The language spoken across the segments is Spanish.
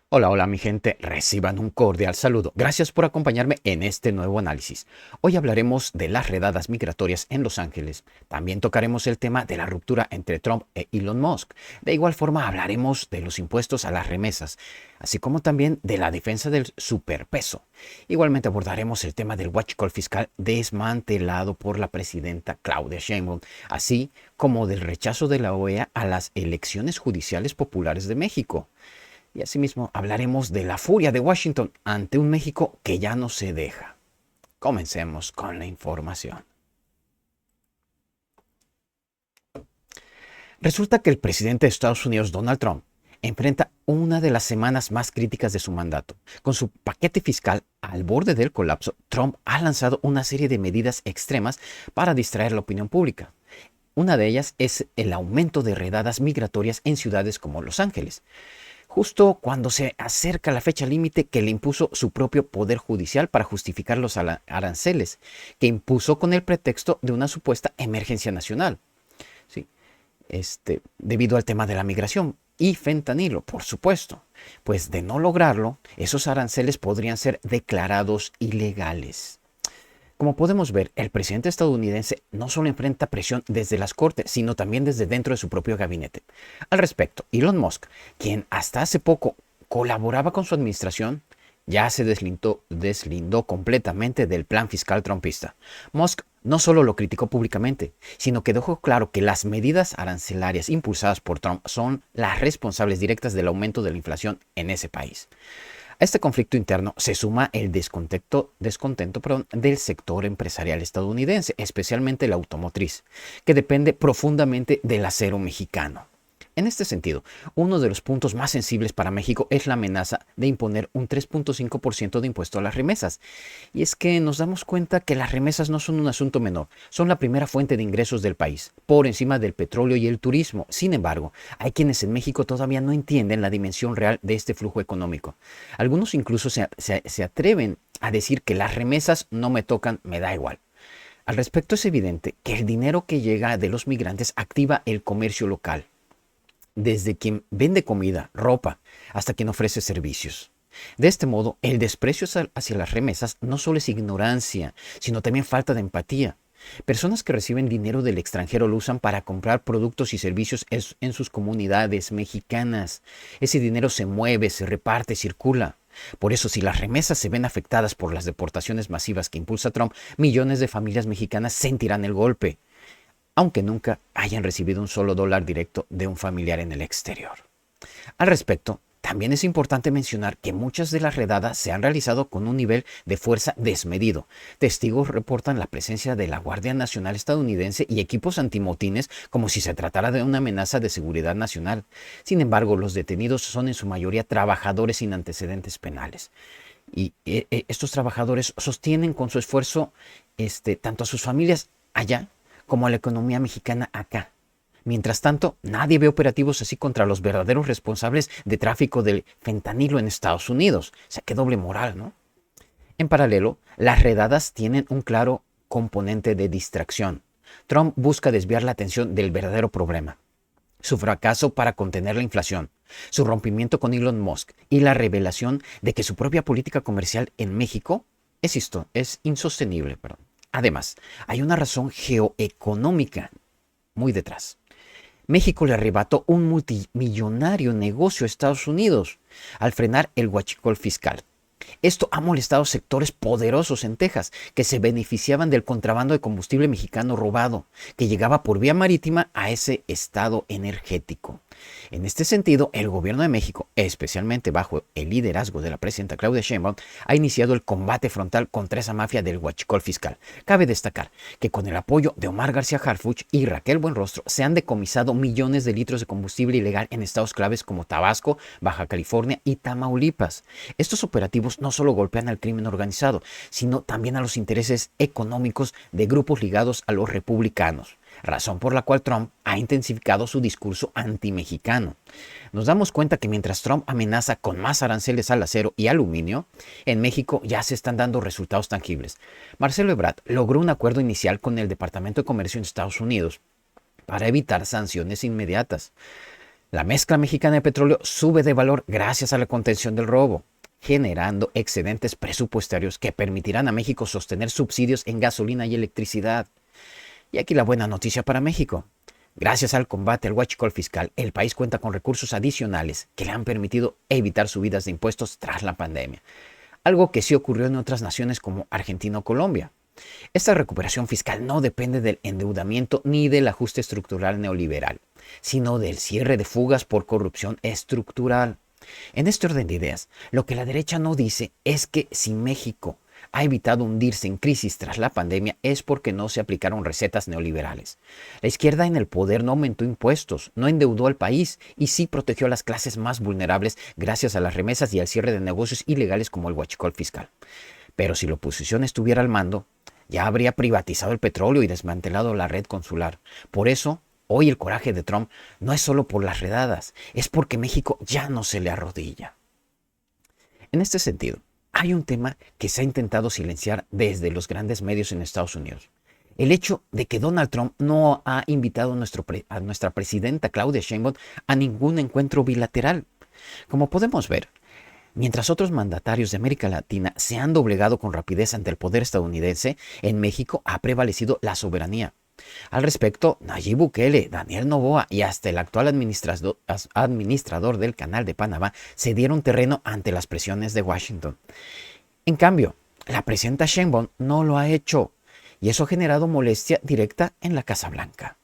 Hola, hola mi gente, reciban un cordial saludo. Gracias por acompañarme en este nuevo análisis. Hoy hablaremos de las redadas migratorias en Los Ángeles. También tocaremos el tema de la ruptura entre Trump e Elon Musk. De igual forma hablaremos de los impuestos a las remesas, así como también de la defensa del superpeso. Igualmente abordaremos el tema del huachicol fiscal desmantelado por la presidenta Claudia Sheinbaum, así como del rechazo de la OEA a las elecciones judiciales populares de México. Y asimismo hablaremos de la furia de Washington ante un México que ya no se deja. Comencemos con la información. Resulta que el presidente de Estados Unidos, Donald Trump, enfrenta una de las semanas más críticas de su mandato. Con su paquete fiscal al borde del colapso, Trump ha lanzado una serie de medidas extremas para distraer la opinión pública. Una de ellas es el aumento de redadas migratorias en ciudades como Los Ángeles, justo cuando se acerca la fecha límite que le impuso su propio poder judicial para justificar los aranceles, que impuso con el pretexto de una supuesta emergencia nacional, ¿sí? Debido al tema de la migración y fentanilo, por supuesto. Pues de no lograrlo, esos aranceles podrían ser declarados ilegales. Como podemos ver, el presidente estadounidense no solo enfrenta presión desde las cortes, sino también desde dentro de su propio gabinete. Al respecto, Elon Musk, quien hasta hace poco colaboraba con su administración, ya se deslindó completamente del plan fiscal trumpista. Musk no solo lo criticó públicamente, sino que dejó claro que las medidas arancelarias impulsadas por Trump son las responsables directas del aumento de la inflación en ese país. A este conflicto interno se suma el descontento del sector empresarial estadounidense, especialmente la automotriz, que depende profundamente del acero mexicano. En este sentido, uno de los puntos más sensibles para México es la amenaza de imponer un 3.5% de impuesto a las remesas. Y es que nos damos cuenta que las remesas no son un asunto menor, son la primera fuente de ingresos del país, por encima del petróleo y el turismo. Sin embargo, hay quienes en México todavía no entienden la dimensión real de este flujo económico. Algunos incluso se atreven a decir que las remesas no me tocan, me da igual. Al respecto es evidente que el dinero que llega de los migrantes activa el comercio local, desde quien vende comida, ropa, hasta quien ofrece servicios. De este modo, el desprecio hacia las remesas no solo es ignorancia, sino también falta de empatía. Personas que reciben dinero del extranjero lo usan para comprar productos y servicios en sus comunidades mexicanas. Ese dinero se mueve, se reparte, circula. Por eso, si las remesas se ven afectadas por las deportaciones masivas que impulsa Trump, millones de familias mexicanas sentirán el golpe, aunque nunca hayan recibido un solo dólar directo de un familiar en el exterior. Al respecto, también es importante mencionar que muchas de las redadas se han realizado con un nivel de fuerza desmedido. Testigos reportan la presencia de la Guardia Nacional estadounidense y equipos antimotines como si se tratara de una amenaza de seguridad nacional. Sin embargo, los detenidos son en su mayoría trabajadores sin antecedentes penales. Y estos trabajadores sostienen con su esfuerzo tanto a sus familias allá como a la economía mexicana acá. Mientras tanto, nadie ve operativos así contra los verdaderos responsables de tráfico del fentanilo en Estados Unidos. O sea, qué doble moral, ¿no? En paralelo, las redadas tienen un claro componente de distracción. Trump busca desviar la atención del verdadero problema: su fracaso para contener la inflación, su rompimiento con Elon Musk y la revelación de que su propia política comercial en México es insostenible. Perdón. Además, hay una razón geoeconómica muy detrás. México le arrebató un multimillonario negocio a Estados Unidos al frenar el huachicol fiscal. Esto ha molestado a sectores poderosos en Texas que se beneficiaban del contrabando de combustible mexicano robado, que llegaba por vía marítima a ese estado energético. En este sentido, el gobierno de México, especialmente bajo el liderazgo de la presidenta Claudia Sheinbaum, ha iniciado el combate frontal contra esa mafia del huachicol fiscal. Cabe destacar que con el apoyo de Omar García Harfuch y Raquel Buenrostro se han decomisado millones de litros de combustible ilegal en estados claves como Tabasco, Baja California y Tamaulipas. Estos operativos no solo golpean al crimen organizado, sino también a los intereses económicos de grupos ligados a los republicanos, razón por la cual Trump ha intensificado su discurso antimexicano. Nos damos cuenta que mientras Trump amenaza con más aranceles al acero y aluminio, en México ya se están dando resultados tangibles. Marcelo Ebrard logró un acuerdo inicial con el Departamento de Comercio en Estados Unidos para evitar sanciones inmediatas. La mezcla mexicana de petróleo sube de valor gracias a la contención del robo, generando excedentes presupuestarios que permitirán a México sostener subsidios en gasolina y electricidad. Y aquí la buena noticia para México. Gracias al combate al huachicol fiscal, el país cuenta con recursos adicionales que le han permitido evitar subidas de impuestos tras la pandemia, algo que sí ocurrió en otras naciones como Argentina o Colombia. Esta recuperación fiscal no depende del endeudamiento ni del ajuste estructural neoliberal, sino del cierre de fugas por corrupción estructural. En este orden de ideas, lo que la derecha no dice es que si México ha evitado hundirse en crisis tras la pandemia es porque no se aplicaron recetas neoliberales. La izquierda en el poder no aumentó impuestos, no endeudó al país y sí protegió a las clases más vulnerables gracias a las remesas y al cierre de negocios ilegales como el huachicol fiscal. Pero si la oposición estuviera al mando, ya habría privatizado el petróleo y desmantelado la red consular. Por eso, hoy el coraje de Trump no es solo por las redadas, es porque México ya no se le arrodilla. En este sentido, hay un tema que se ha intentado silenciar desde los grandes medios en Estados Unidos. El hecho de que Donald Trump no ha invitado a nuestra presidenta Claudia Sheinbaum a ningún encuentro bilateral. Como podemos ver, mientras otros mandatarios de América Latina se han doblegado con rapidez ante el poder estadounidense, en México ha prevalecido la soberanía. Al respecto, Nayib Bukele, Daniel Noboa y hasta el actual administrador del Canal de Panamá se dieron terreno ante las presiones de Washington. En cambio, la presidenta Sheinbaum no lo ha hecho y eso ha generado molestia directa en la Casa Blanca.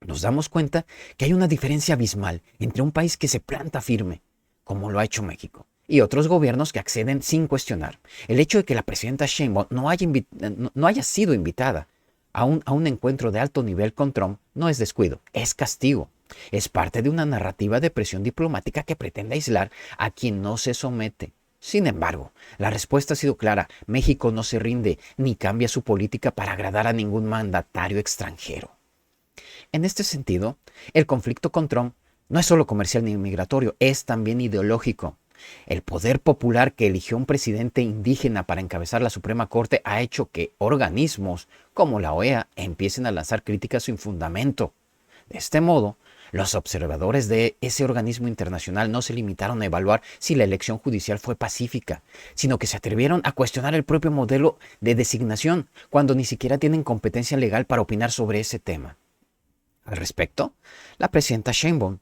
Nos damos cuenta que hay una diferencia abismal entre un país que se planta firme, como lo ha hecho México, y otros gobiernos que acceden sin cuestionar. El hecho de que la presidenta Sheinbaum no haya sido invitada a un encuentro de alto nivel con Trump no es descuido, es castigo. Es parte de una narrativa de presión diplomática que pretende aislar a quien no se somete. Sin embargo, la respuesta ha sido clara. México no se rinde ni cambia su política para agradar a ningún mandatario extranjero. En este sentido, el conflicto con Trump no es solo comercial ni migratorio, es también ideológico. El poder popular que eligió un presidente indígena para encabezar la Suprema Corte ha hecho que organismos como la OEA empiecen a lanzar críticas sin fundamento. De este modo, los observadores de ese organismo internacional no se limitaron a evaluar si la elección judicial fue pacífica, sino que se atrevieron a cuestionar el propio modelo de designación cuando ni siquiera tienen competencia legal para opinar sobre ese tema. Al respecto, la presidenta Sheinbaum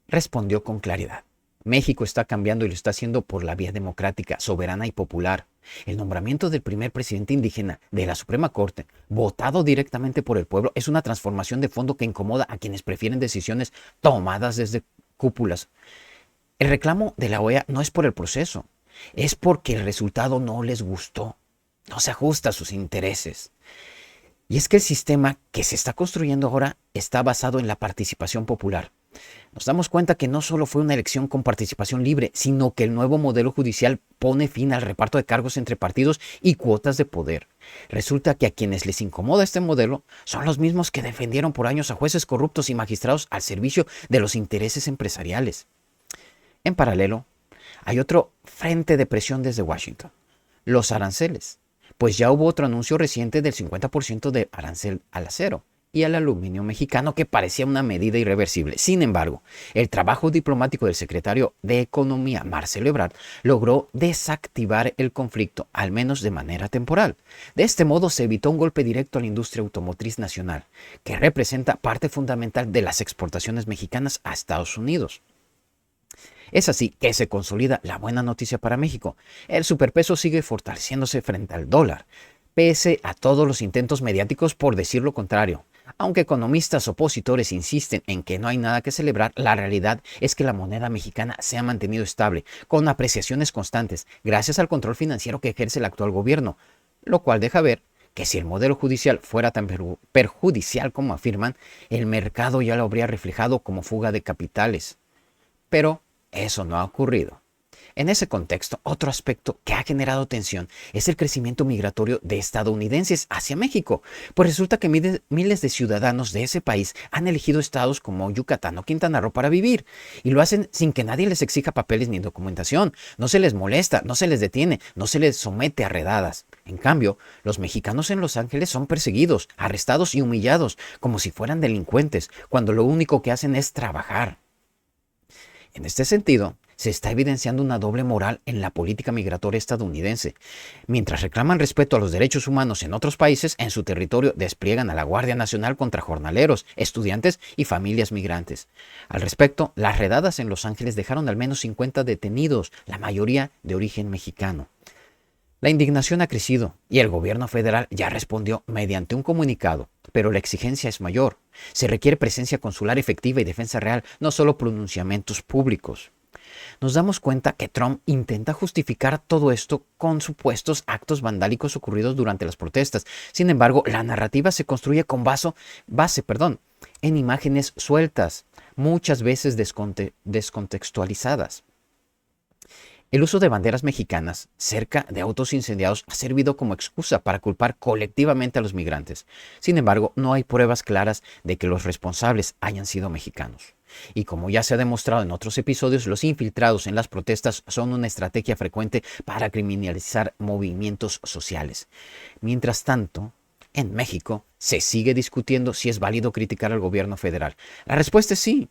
respondió con claridad. México está cambiando y lo está haciendo por la vía democrática, soberana y popular. El nombramiento del primer presidente indígena de la Suprema Corte, votado directamente por el pueblo, es una transformación de fondo que incomoda a quienes prefieren decisiones tomadas desde cúpulas. El reclamo de la OEA no es por el proceso, es porque el resultado no les gustó, no se ajusta a sus intereses. Y es que el sistema que se está construyendo ahora está basado en la participación popular. Nos damos cuenta que no solo fue una elección con participación libre, sino que el nuevo modelo judicial pone fin al reparto de cargos entre partidos y cuotas de poder. Resulta que a quienes les incomoda este modelo son los mismos que defendieron por años a jueces corruptos y magistrados al servicio de los intereses empresariales. En paralelo, hay otro frente de presión desde Washington: los aranceles, pues ya hubo otro anuncio reciente del 50% de arancel al acero y al aluminio mexicano que parecía una medida irreversible. Sin embargo, el trabajo diplomático del secretario de Economía, Marcelo Ebrard, logró desactivar el conflicto, al menos de manera temporal. De este modo se evitó un golpe directo a la industria automotriz nacional, que representa parte fundamental de las exportaciones mexicanas a Estados Unidos. Es así que se consolida la buena noticia para México. El superpeso sigue fortaleciéndose frente al dólar, pese a todos los intentos mediáticos por decir lo contrario. Aunque economistas opositores insisten en que no hay nada que celebrar, la realidad es que la moneda mexicana se ha mantenido estable, con apreciaciones constantes, gracias al control financiero que ejerce el actual gobierno, lo cual deja ver que si el modelo judicial fuera tan perjudicial como afirman, el mercado ya lo habría reflejado como fuga de capitales. Pero eso no ha ocurrido. En ese contexto, otro aspecto que ha generado tensión es el crecimiento migratorio de estadounidenses hacia México, pues resulta que miles de ciudadanos de ese país han elegido estados como Yucatán o Quintana Roo para vivir, y lo hacen sin que nadie les exija papeles ni documentación, no se les molesta, no se les detiene, no se les somete a redadas. En cambio, los mexicanos en Los Ángeles son perseguidos, arrestados y humillados como si fueran delincuentes, cuando lo único que hacen es trabajar. En este sentido, se está evidenciando una doble moral en la política migratoria estadounidense. Mientras reclaman respeto a los derechos humanos en otros países, en su territorio despliegan a la Guardia Nacional contra jornaleros, estudiantes y familias migrantes. Al respecto, las redadas en Los Ángeles dejaron al menos 50 detenidos, la mayoría de origen mexicano. La indignación ha crecido y el gobierno federal ya respondió mediante un comunicado, pero la exigencia es mayor. Se requiere presencia consular efectiva y defensa real, no solo pronunciamientos públicos. Nos damos cuenta que Trump intenta justificar todo esto con supuestos actos vandálicos ocurridos durante las protestas. Sin embargo, la narrativa se construye con base en imágenes sueltas, muchas veces descontextualizadas. El uso de banderas mexicanas cerca de autos incendiados ha servido como excusa para culpar colectivamente a los migrantes. Sin embargo, no hay pruebas claras de que los responsables hayan sido mexicanos. Y como ya se ha demostrado en otros episodios, los infiltrados en las protestas son una estrategia frecuente para criminalizar movimientos sociales. Mientras tanto, en México se sigue discutiendo si es válido criticar al gobierno federal. La respuesta es sí.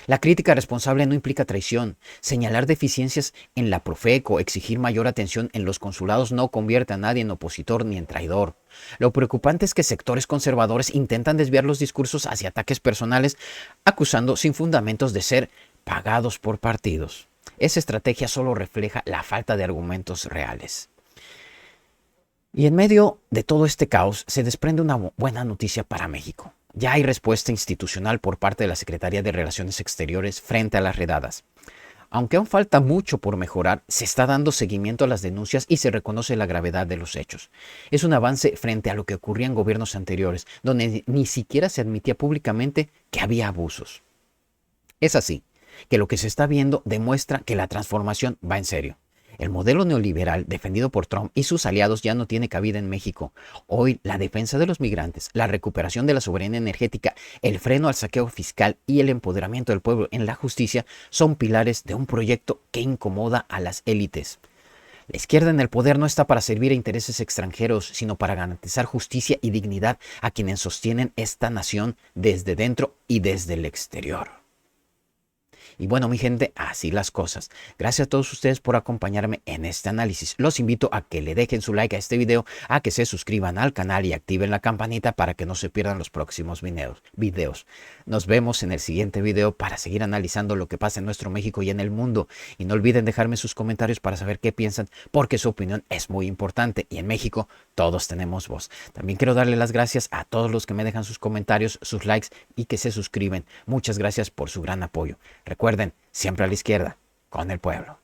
La crítica responsable no implica traición. Señalar deficiencias en la Profeco, exigir mayor atención en los consulados no convierte a nadie en opositor ni en traidor. Lo preocupante es que sectores conservadores intentan desviar los discursos hacia ataques personales, acusando sin fundamentos de ser pagados por partidos. Esa estrategia solo refleja la falta de argumentos reales. Y en medio de todo este caos se desprende una buena noticia para México. Ya hay respuesta institucional por parte de la Secretaría de Relaciones Exteriores frente a las redadas. Aunque aún falta mucho por mejorar, se está dando seguimiento a las denuncias y se reconoce la gravedad de los hechos. Es un avance frente a lo que ocurría en gobiernos anteriores, donde ni siquiera se admitía públicamente que había abusos. Es así que lo que se está viendo demuestra que la transformación va en serio. El modelo neoliberal defendido por Trump y sus aliados ya no tiene cabida en México. Hoy, la defensa de los migrantes, la recuperación de la soberanía energética, el freno al saqueo fiscal y el empoderamiento del pueblo en la justicia son pilares de un proyecto que incomoda a las élites. La izquierda en el poder no está para servir a intereses extranjeros, sino para garantizar justicia y dignidad a quienes sostienen esta nación desde dentro y desde el exterior. Y bueno, mi gente, así las cosas. Gracias a todos ustedes por acompañarme en este análisis. Los invito a que le dejen su like a este video, a que se suscriban al canal y activen la campanita para que no se pierdan los próximos videos. Nos vemos en el siguiente video para seguir analizando lo que pasa en nuestro México y en el mundo. Y no olviden dejarme sus comentarios para saber qué piensan, porque su opinión es muy importante. Y en México todos tenemos voz. También quiero darle las gracias a todos los que me dejan sus comentarios, sus likes y que se suscriben. Muchas gracias por su gran apoyo. Recuerden, siempre a la izquierda, con el pueblo.